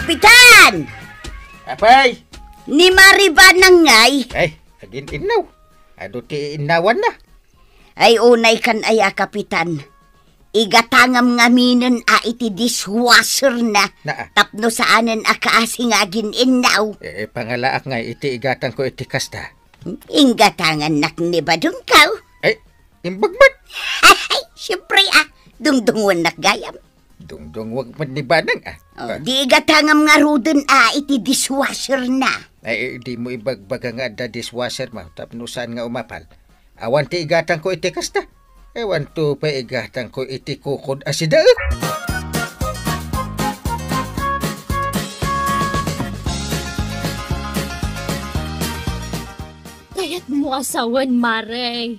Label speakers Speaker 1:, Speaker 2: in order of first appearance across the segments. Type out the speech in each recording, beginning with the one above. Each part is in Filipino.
Speaker 1: Kapitan!
Speaker 2: Apay?
Speaker 1: Ni Mariba nangay.
Speaker 2: Ay, agin inaw. Ado ti inawan na.
Speaker 1: Ay unay kan aya, Kapitan. Igatangam nga minin iti dishwasher na. Tapno saanan akaasing agin inaw.
Speaker 2: Pangalaak nga iti igatang ko iti kasta.
Speaker 1: Ingatangan nak ni badung kaw.
Speaker 2: Ay, imbagmat.
Speaker 1: Ay, siyempre dungdungon nak gayam.
Speaker 2: Dungdung wag man ni banang
Speaker 1: Di igatangam nga ruden iti dishwasher na.
Speaker 2: Ay, di mo ibagbaga nga da dishwasher mo. Tapno saan nga umapal. Awan ti igatang ko iti kasta. Ewan to pa igatang ko iti kukod asida.
Speaker 3: Kaya't mo asawan, Mare.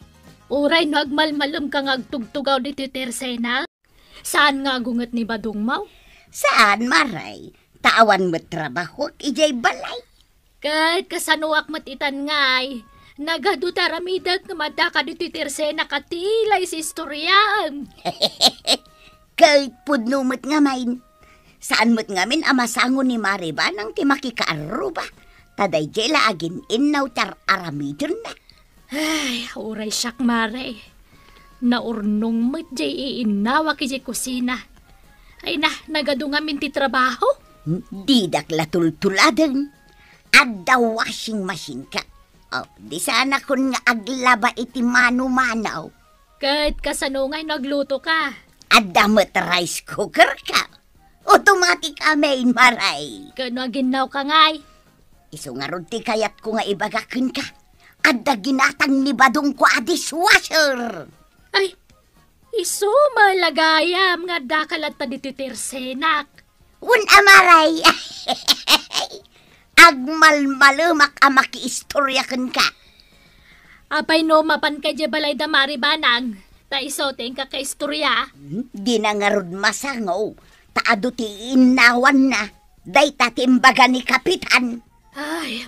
Speaker 3: Uray no agmalmalom kang agtugtugaw dito tersena. Saan nga gungat ni Badong Mau?
Speaker 1: Saan, Maray? Tawan mo trabaho, ijay balay.
Speaker 3: Kahit kasanuak matitan ngay. Nagaduta ramidag nga madaka dito tersena katilay si istoryam.
Speaker 1: Kahit pudnumot nga main. Saan mo't ngamin amasango ni Mariba nang timakikaaro ba? Taday jela agin inaw tar aramidon na.
Speaker 3: Ay, uray siyak, Mare. Naurnong mo't jay iinawa ki jay kusina. Ay nagadungamin ti trabaho.
Speaker 1: Didak latultuladan. Adda washing machine ka. Di sana kun nga aglaba iti mano-manaw.
Speaker 3: Kahit kasanungay nagluto ka.
Speaker 1: Adda mo't rice cooker ka. Automatic amain, Maray.
Speaker 3: Kano aginaw ka ngay?
Speaker 1: Iso nga ron ti kayat ko nga ibagakin ka. Adda ginatang ni Badong ko a dishwasher.
Speaker 3: Ay, iso malagayam nga dakalat ta dito tersenak.
Speaker 1: Amaray. Agmalmalumak makiistoryakan ka.
Speaker 3: Apay no mapan ka dya balay da Maribanang. Ta isoteng ka kaistorya.
Speaker 1: Di na nga ron masangaw. Taado ti inawan na. Day tatimbaga ni Kapitan.
Speaker 3: Ay,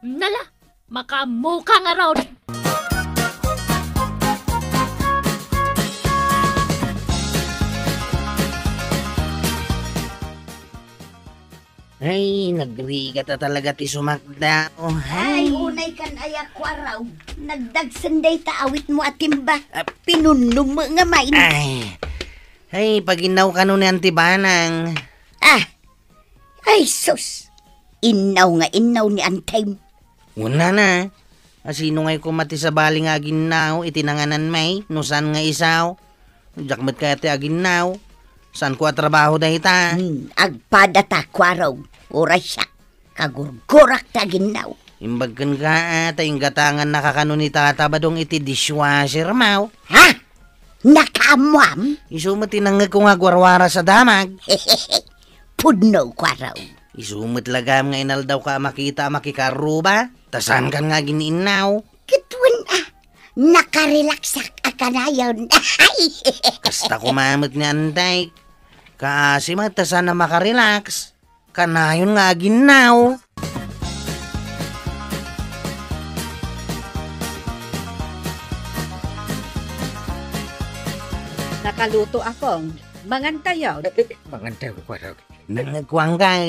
Speaker 3: nala. Makamuka nga raw.
Speaker 4: Ay, nagrigat na talaga ti sumakda.
Speaker 1: Ay, unay kan ayak kwaraw. Nagdagsanday taawit mo atimba. Pinunong mo nga main.
Speaker 4: Ay, paginaw ka nun ni Banang.
Speaker 1: Ay, sus. Inaw nga inaw ni Antay.
Speaker 4: Una na. Asino ngay kumati sa bali nga aginaw, itinanganan may, no saan nga isaw. Jakmat kaya ti aginaw. Saan ko trabaho da ita?
Speaker 1: Agpadata kwaraw. Oray siya. Kagurgurak ta aginaw.
Speaker 4: Imbagkan ka yung gatangan nakakano ni tata Badong iti dishwasher mau.
Speaker 1: Ha? Nakamuam?
Speaker 4: Isumot tinangag ko nga gwarwara sa damag.
Speaker 1: Pudno kwaraw.
Speaker 4: Isumot lagam nga inal daw ka makita makikaru ba? Tasan kan nga giniinaw.
Speaker 1: Kitwan nakarelaksak akanayon.
Speaker 4: Kasta kumamot ni Antay. Kasi matasan na makarelax. Kanayon nga ginaw.
Speaker 5: Nakaluto akong mangantayaw.
Speaker 2: Mangantayaw ko raw.
Speaker 4: Nangagwanggal.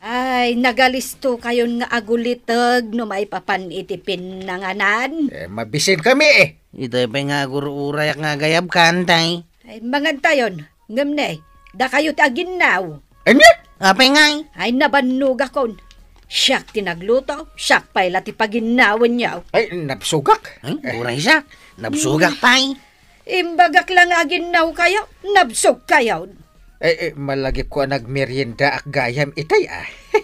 Speaker 5: Ay, nagalisto kayon nga agulitag no may papan itipin nanganan.
Speaker 2: Mabisin kami
Speaker 4: Ito pa nga gururayak nga gayab ka, Antay.
Speaker 5: Ay, mangantayon. Ngamne, da kayo't aginaw.
Speaker 2: Ano?
Speaker 4: Apay nga
Speaker 5: Ay, nabannog akon. Siyak tinagluto, siyak pa'y lati paginawan niyaw.
Speaker 2: Ay, napsugak.
Speaker 4: Ay, uray siya. Nabsugak pa'y.
Speaker 5: Imbagak lang aginaw kayo, nabsog kayo.
Speaker 2: Malagip ko nagmerienda ak gayam itay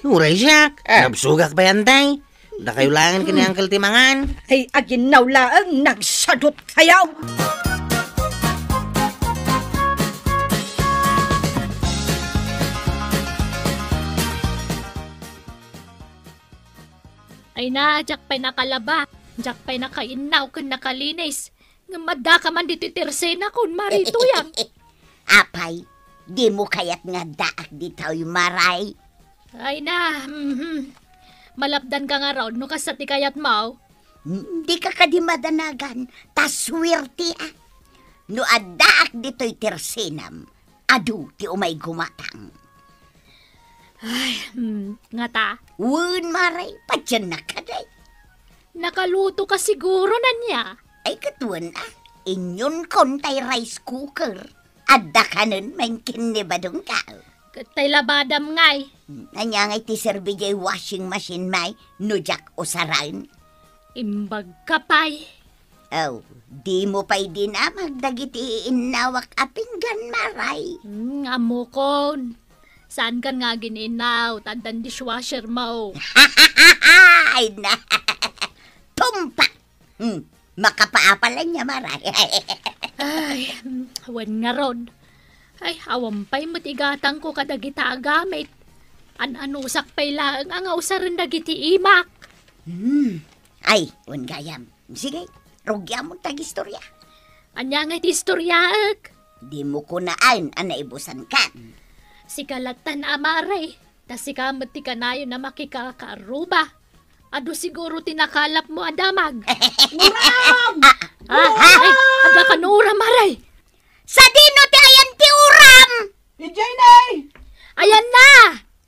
Speaker 4: Uray siya. Nabsugak pa yan, Tay. Da kayo langan kini Uncle Timangan.
Speaker 5: Ay, aginaw laang nagsadot kayo.
Speaker 3: Ay na, jak pa'y nakalaba. Jak pa'y nakainaw kun nakalinis. Nga madaka man dito tersena kun marito yang.
Speaker 1: Apay, di mo kayat nga daak ditaw yung Maray.
Speaker 3: Ay na, malapdan ka nga raw, no kasati kayat mo.
Speaker 1: Di ka kadimadanagan, taswerte No adaak dito'y tersenam, adu ti umay gumatang.
Speaker 3: Nga ta.
Speaker 1: Wen maray, patyan na ka day.
Speaker 3: Nakaluto ka siguro na niya.
Speaker 1: Ay katuan na, inyon kontay rice cooker. Adda ka nun, main kinibadong ka.
Speaker 3: Katay labadam ngay.
Speaker 1: Anya ngay ti serbijay washing machine may, nujak o sarain.
Speaker 3: Imbag kapay.
Speaker 1: Oh, di mo pa'y di na magdagiti inawak apinggan maray.
Speaker 3: Amo kon. Saan kan nga gininaw? Tandan dishwasher mo.
Speaker 1: Ay na, tumpak. Makapaapalan niya maray.
Speaker 3: Ay, wan nga ron. Ay, awampay matigatang ko kadagita gamit. An-anusak pa'y lang ang ausaran dagiti imak.
Speaker 1: Ay, wan gayam. Sige, rugya mo tag-istorya.
Speaker 3: Anya nga iti istoryaak.
Speaker 1: Di mo kunaan ang naibusan ka.
Speaker 3: Si kalatan amaray. Tas si kamat ti kanayo na makikakaruba. Ado siguro tinakalap mo adamag. Ay, ada ka nura maray.
Speaker 1: Sa dino ti ayan ti uram!
Speaker 6: Ijay nay!
Speaker 3: Ayan na!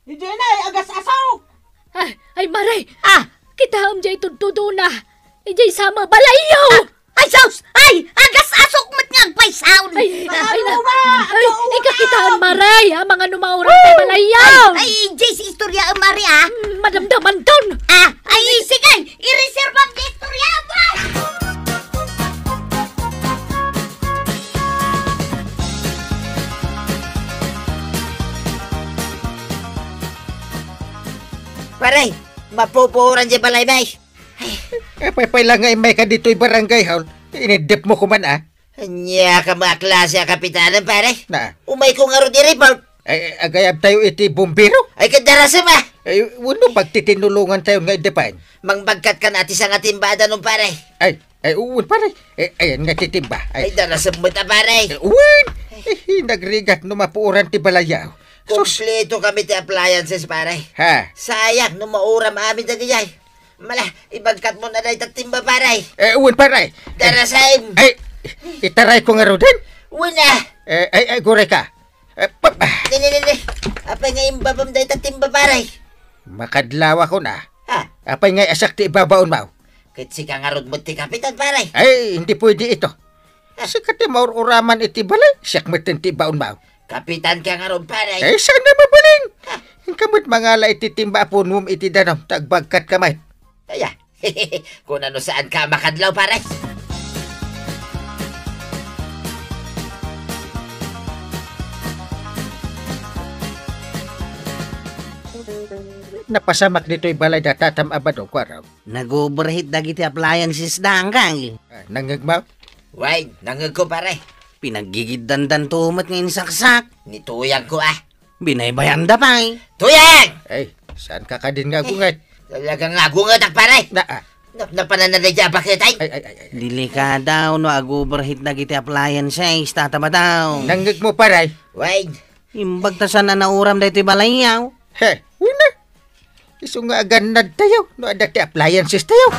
Speaker 6: Ijay nay! Agas asaw!
Speaker 3: Ay maray. Kita jay tudtudo na. Ijay sama balayo.
Speaker 1: Ay, saus! Ay! Agas asok mo't nga paysaon!
Speaker 3: Ay, ikakitaan maray, mga numaurang tayo balayaw.
Speaker 1: Ay, Jay, si istorya ang mari,
Speaker 3: Madamdaman ton.
Speaker 1: Ay, sige! I-reserve ang istorya mo!
Speaker 7: Paray, mapupuran di balay bay.
Speaker 2: Pay lang nga may ka dito'y barangay hall. Inidip mo kuman
Speaker 7: Anya ka mga klase ang kapitanan pare.
Speaker 2: Na,
Speaker 7: Umay ko nga ro di report.
Speaker 2: ay agayab tayo iti bumbiro.
Speaker 7: Ay kadarasa ba?
Speaker 2: Ay, wano pagtitinulungan tayo nga idepan.
Speaker 7: Mangbagkat ka natin sa nga timbada nung pare.
Speaker 2: Ay, uwan pare. Ayan nga titimba.
Speaker 7: Ay darasa mo ta pare.
Speaker 2: Uwan! Nagrigat no mapuuran ti balayaw.
Speaker 7: Kompleto kami ti appliances pare.
Speaker 2: Ha?
Speaker 7: Sayang no mauram amin dagayay. Mala, ibagkat mo na dahi timba pare.
Speaker 2: Uwan pare.
Speaker 7: Darasaim.
Speaker 2: Ay, itaray ko nga ro din.
Speaker 7: Una.
Speaker 2: Ay, gore ka.
Speaker 7: Nini. Apay nga imbabam dahi timba pare.
Speaker 2: Makadlawa ko na.
Speaker 7: Ha?
Speaker 2: Apay nga asak ti ibabaon mo.
Speaker 7: Kitsi ka nga ron mo ti kapitan pare.
Speaker 2: Ay, hindi pwede ito. Sikat ti maururaman iti balay. Siyak matin ti baon mo.
Speaker 7: Kapitan ka nga ron pare.
Speaker 2: Ay, sana mabaling. Kamot mangala iti timba po num iti danom. Tagbagkat kamay.
Speaker 7: Kaya, kung ano saan ka makadlaw pare.
Speaker 2: Napasamak dito'y balay da tatam abado ko araw.
Speaker 4: Nag-overheat dagiti appliances dangkang.
Speaker 2: Nangagmaw?
Speaker 7: Wait, nangag ko pare.
Speaker 4: Pinagigiddandan tumat ngayon saksak.
Speaker 7: Nituyang ko
Speaker 4: Binaybayan da pa'y.
Speaker 7: Tuyang!
Speaker 2: Ay, saan ka ka din nga gungat?
Speaker 7: Talagang agungat ak pare. Napananaday dyan bakit ay?
Speaker 2: Ay.
Speaker 4: Dili ka daw no ag-overheat dagiti appliances. Tatama daw.
Speaker 2: Nangag mo paray?
Speaker 7: Wait,
Speaker 4: Imbag ta sana nauram da ito'y balayaw.
Speaker 2: He, una. Iso nga aganad tayo. No adati appliances tayo.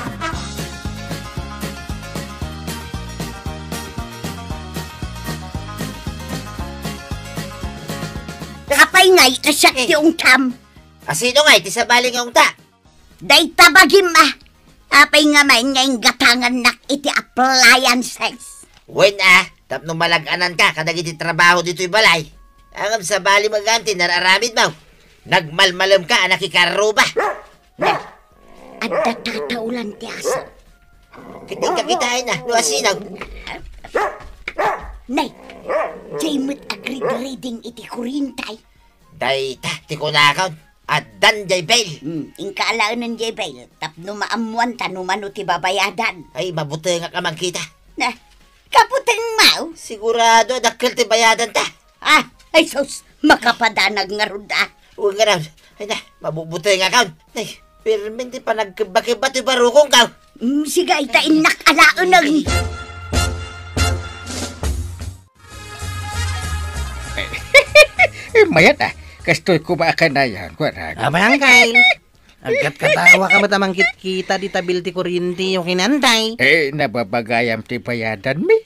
Speaker 1: Kapay ngay, asyak yung kam.
Speaker 7: asino nga iti sa baling ang ta?
Speaker 1: Day tabagim Apay nga may ngayong gatangan nak iti appliances.
Speaker 7: Wen tapno malaganan ka kadag iti trabaho dito'y balay. Ang sa bali maganti nararamid mo. Nagmalmalam ka anak ikaruba.
Speaker 1: Adda tataulan ti aso.
Speaker 7: Kiting kakitain na, no asinaw.
Speaker 1: Nay, Jaymut agreed reading iti kurintay.
Speaker 7: Day ti kunakaw. At dan jay bail.
Speaker 1: Ingkaalaan ng Jebel, tapno maamuan tanumano ti babayadan.
Speaker 7: Ay mabuti nga ka magkita.
Speaker 1: Na, kaputeng mau?
Speaker 7: Sigurado dakkel ti bayadan ta.
Speaker 1: Ay sus, makapadanag nga ruda.
Speaker 7: Huwag nga raw. Ay na, mabubuti nga ka. Ay, pero hindi pa nagkiba-kiba ti barukong ka.
Speaker 1: Siga itain nakalaan ng...
Speaker 2: Mayat Kastoy kumaakan na yan. Kuwarag.
Speaker 4: Abang kay. Agkat katawa ka matamang kita di tabil ti kuryente yung kinantay.
Speaker 2: Nababagayam ti bayadan mi.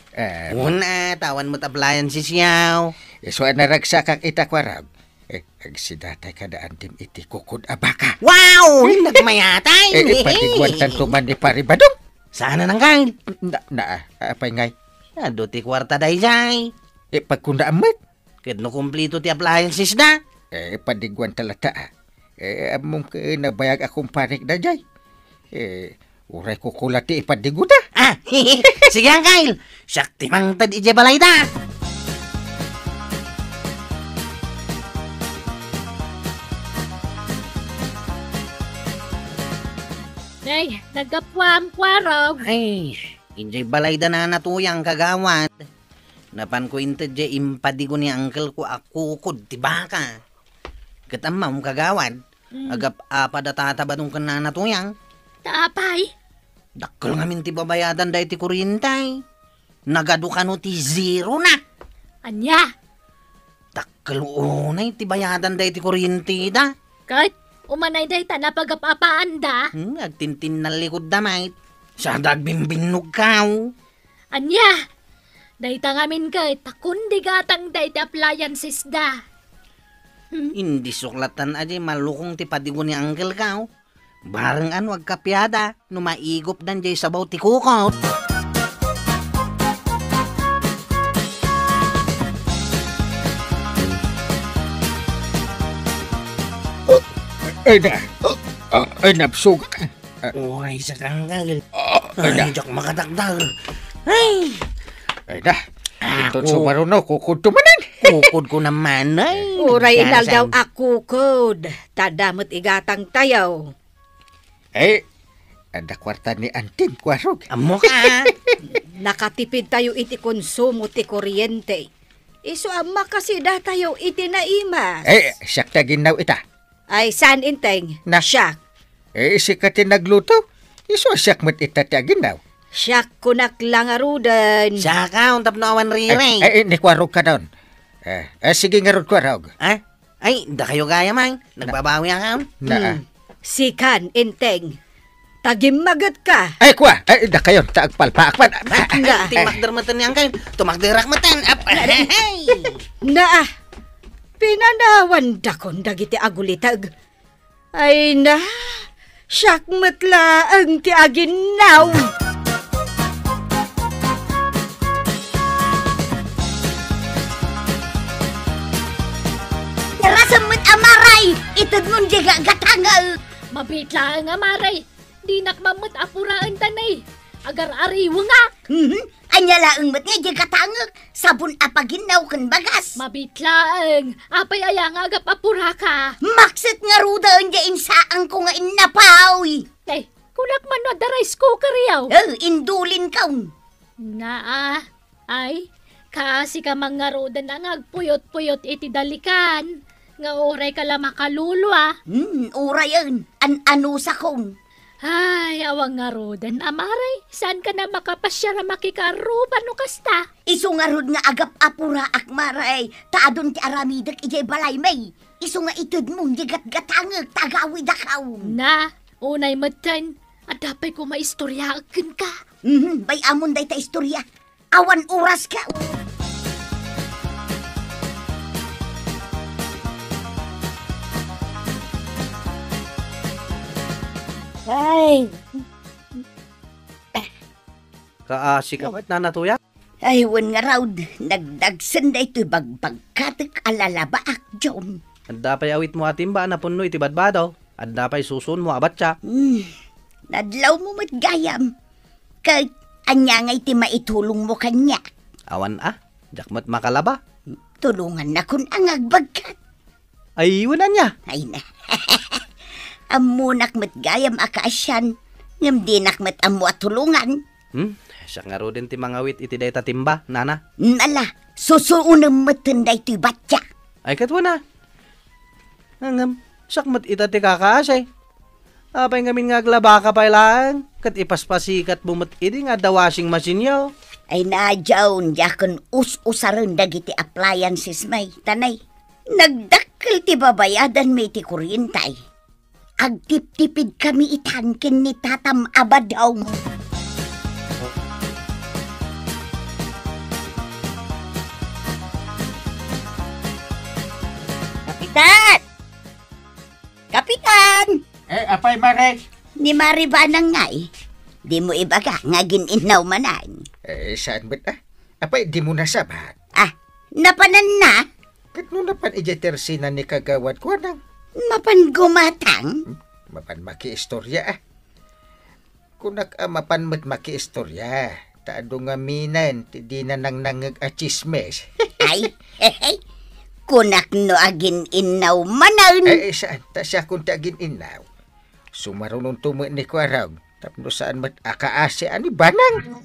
Speaker 4: Una, tawan mo't appliances yaw.
Speaker 2: So naragsak ang itakwarag. Agsidatay kada antim iti kukod abaka.
Speaker 4: Wow! Nagmayatay!
Speaker 2: Patigwantan to man ni pare badong.
Speaker 4: Sana nang Kyle?
Speaker 2: Apay ngay.
Speaker 4: Ado ti kwarta day jay.
Speaker 2: Pagkunda amat.
Speaker 4: Ket no kumplito ti appliances na.
Speaker 2: Padigwan talata. Among nabayag akong panik na jay. Uray ko kulati ipadigo da.
Speaker 4: Sige ang Kyle. Sakti mang tad ije balay da.
Speaker 3: Nay, nagapwam-kwaraw.
Speaker 4: Ay, ije balay da na natuyang kagawad. Napan ko intad je impadigo ni uncle ko akukod ti baka. Katamam kagawad. Agap pada tatabatong ka na natuyang.
Speaker 3: Taapay.
Speaker 4: Dakkel ngamin ti babayadan da iti kurintay. Nagado ka no ti zero na.
Speaker 3: Anya,
Speaker 4: Dakkel unay ti bayadan da iti kurinti da.
Speaker 3: kahit umanay day ta napagapapaan da.
Speaker 4: Agtintin na likod da mait. Sa dagbimbinog kaw.
Speaker 3: Anya, day ta ngamin kahit takundi gatang day ti appliances da.
Speaker 4: Hindi suklatan aja malukong ti padigo ni uncle kaw. Bareng wag kapyada. No maigop dan jay sabaw ti kukot.
Speaker 2: Napsug.
Speaker 4: Uy, sa kanggal.
Speaker 2: Ay,
Speaker 4: Jok makadagdag. Ay,
Speaker 2: Ito sumaruno, kukod tumanan.
Speaker 4: kukod ko naman ay.
Speaker 5: Uray inal
Speaker 4: Kasan.
Speaker 5: daw ako kod. Tadamot igatang tayaw.
Speaker 2: Ada kwarta ni Antin Kwarog.
Speaker 4: Amo ka.
Speaker 5: Nakatipid tayo iti konsumo ti kuryente. Iso ama kasi da tayo iti naima.
Speaker 2: Siyak na ginaw ita.
Speaker 5: Ay san inteng?
Speaker 2: Na.
Speaker 5: Siyak.
Speaker 2: Sikatin nagluto. Iso siyak mat ita ti ginaw.
Speaker 5: Siyak kunak lang arudan.
Speaker 4: Siya ka, untap na awan rire.
Speaker 2: Ni Kwarog ka doon. Sige nga ron Kwarog.
Speaker 4: Ay, da kayo gaya man. Nagbabawi ka.
Speaker 5: Sikan inteng. Tagimagat ka.
Speaker 2: Kwa. Da kayo. Taagpalpaakpan.
Speaker 5: Na.
Speaker 4: Timakdarmatan niyang kayo. Tumakdarakmatan.
Speaker 5: Na. Pinanawan dakon dagiti agulitag. Ay na. Siyak matla ang ti aginaw.
Speaker 1: Rasamot amaray, itod mong diga gatangal.
Speaker 3: Mabitla nga maray. Di nakmamot apuraan tanay. Agar ariwangak.
Speaker 1: Anya laang mat nga diga gatangal. Sabon apaginaw kan bagas.
Speaker 3: Mabitlaang. Apay aya nga agap apura ka.
Speaker 1: Maksit nga ruda ang diya insaang ko nga inapaw.
Speaker 3: Ay, kunak man no da rice cooker yaw.
Speaker 1: Indulin kaun.
Speaker 3: Naa. Ay, kasi ka mga rodan ang agpuyot-puyot iti dalikan. Nga oray ka lang makalulwa.
Speaker 1: Ura yun. An-anusa kong.
Speaker 3: Ay, awang nga rodan. Amaray, saan ka na makapasya na makikaruban no kasta?
Speaker 1: Isu nga rod nga agap apura akmaray. Taadon ti aramidak ijay balay may. Isu nga itod mong digat-gatangag tagawi dakaw.
Speaker 3: Na, unay matan. At dapat ko maistoryakan ka.
Speaker 1: Bay amon day ta istorya. Awan oras ka. Ay,
Speaker 4: Kaasik ka ba't nanatuyak?
Speaker 1: aywan nga raw. Nagdagsan day ito'y bagbagkatak alalabaak, John.
Speaker 4: At dapay awit mo atin ba na puno iti badbadaw? At dapay susun mo abat siya.
Speaker 1: Nadlaw mo matgayam. Kahit anya nga iti maitulong mo kanya.
Speaker 4: Awan jakmat makalaba.
Speaker 1: Tulungan na kun ang agbagkat.
Speaker 4: Ay, wala niya.
Speaker 1: Ay na. Amunak matgayam akaasyan. Ngam dinak mat amu at tulungan.
Speaker 4: Siya nga ro din ti mga wit iti day tatimba, nana.
Speaker 1: Nala, susuunang matanday to'y batya.
Speaker 4: Ay, katwa na. Angam, sakmat ita ti kakaasay. Apay ngamin nga aglaba ka pa lang. Kat ipaspasikat bumat iti nga da washing machine yaw.
Speaker 1: Ay na, John, yakon us-usaran dagiti appliances may. Tanay, nagdakkel ti babayadan may ti kuryentay. Agtip-tipid kami itankin ni Tatam Abadaw. Kapitan! Kapitan!
Speaker 2: Apay Mares?
Speaker 1: Ni Maribanang nga eh. Di mo ibaga nga gininaw manan.
Speaker 2: Saan ba't Apay, di mo nasabat.
Speaker 1: Napanan na?
Speaker 2: Kat mo napan ijitersinan ni kagawad ko nang.
Speaker 1: Mapan gumatang?
Speaker 2: Mapan maki-istorya Kunak mapan mat maki-istorya. Taado nga minan, di na nang nangag chismes.
Speaker 1: Ay, kunak no agin inaw manan.
Speaker 2: Saan ta siya kung tagin inaw? Sumarunong tumo ni ko araw. Tapno saan mat akaase ani banang.